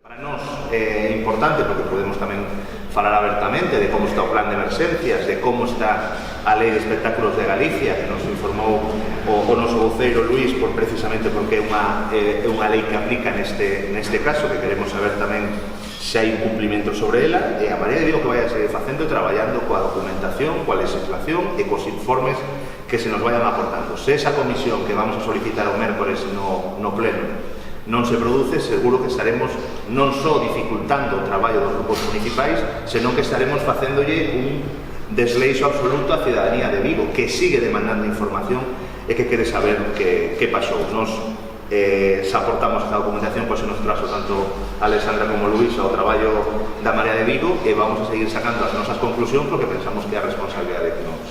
Para nós é importante porque podemos tamén falar abertamente de como está o plan de emerxencias, de como está a Lei de Espectáculos de Galicia, que nos informou o noso voceiro Luís, precisamente porque é unha lei que aplica neste caso, que queremos saber tamén se hai un cumprimento sobre ela, e a María de Vigo que vai a seguir facendo e traballando coa documentación, coa legislación e cos informes que se nos vayan aportando. Se esa comisión que vamos a solicitar o mércores no pleno non se produce, seguro que estaremos non só dificultando o traballo dos grupos municipais, senón que estaremos facéndolle un desleixo absoluto á cidadanía de Vigo, que sigue demandando información e que quere saber que pasou. Nos se aportamos esta documentación, pois se nos traso tanto a Alexandra como a Luís ao traballo da Marea de Vigo, e vamos a seguir sacando as nosas conclusións porque pensamos que é a responsabilidade que nos...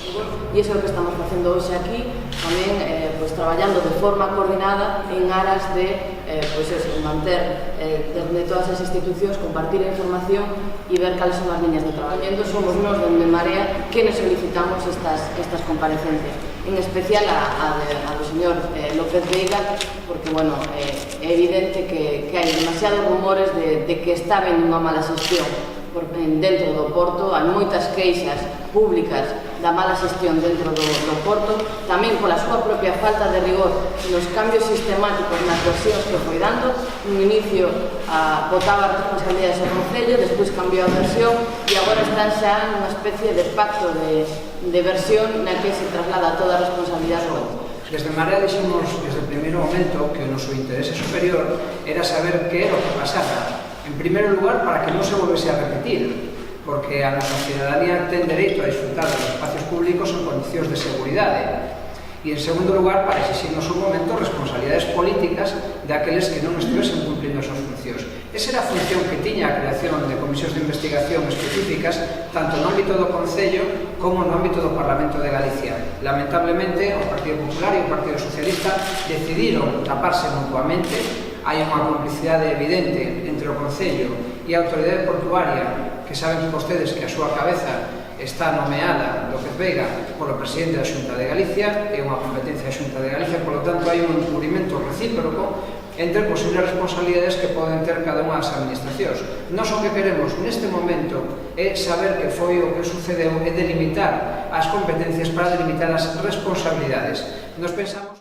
E iso é o que estamos facendo hoxe aquí, tamén pois, traballando de forma coordinada en aras de pois eso, manter desde todas as institucións, compartir a información e ver cales son as liñas de traballo. Somos nós dende Marea que nos solicitamos estas comparecencias, en especial a do señor López Veiga, porque, bueno, é evidente que hai demasiados rumores de que está habendo unha mala xestión dentro do Porto. Hai moitas queixas públicas da mala xestión dentro do Porto, tamén pola súa propia falta de rigor nos cambios sistemáticos nas versións que foi dando. No inicio botaba as responsabilidades ao Concello, despois cambiou a versión e agora están xa nunha especie de pacto de versión na que se traslada toda a responsabilidade ao Concello. Desde Marea dixemos desde o primeiro momento que o noso interese superior era saber que era o que pasara. En primeiro lugar, para que non se volvese a repetir, porque a nosa cidadanía ten dereito a disfrutar dos espacios públicos en condicións de seguridade. E, en segundo lugar, para exigir no seu momento responsabilidades políticas daqueles que non estivesen cumplindo as súas funcións. Esa era a función que tiña a creación de comisións de investigación específicas, tanto no ámbito do Concello como no ámbito do Parlamento de Galicia. Lamentablemente, o Partido Popular e o Partido Socialista decidiron taparse mutuamente. Hai unha complicidade evidente entre o Concello e a Autoridade Portuaria, que saben vostedes que a súa cabeza está nomeada, López Veiga, polo presidente da Xunta de Galicia, é unha competencia da Xunta de Galicia, polo tanto hai un encubrimento recíproco entre posibles responsabilidades que poden ter cada unha das administracións. Nós o que queremos neste momento é saber que foi o que sucedeu e delimitar as competencias para delimitar as responsabilidades. Nos pensamos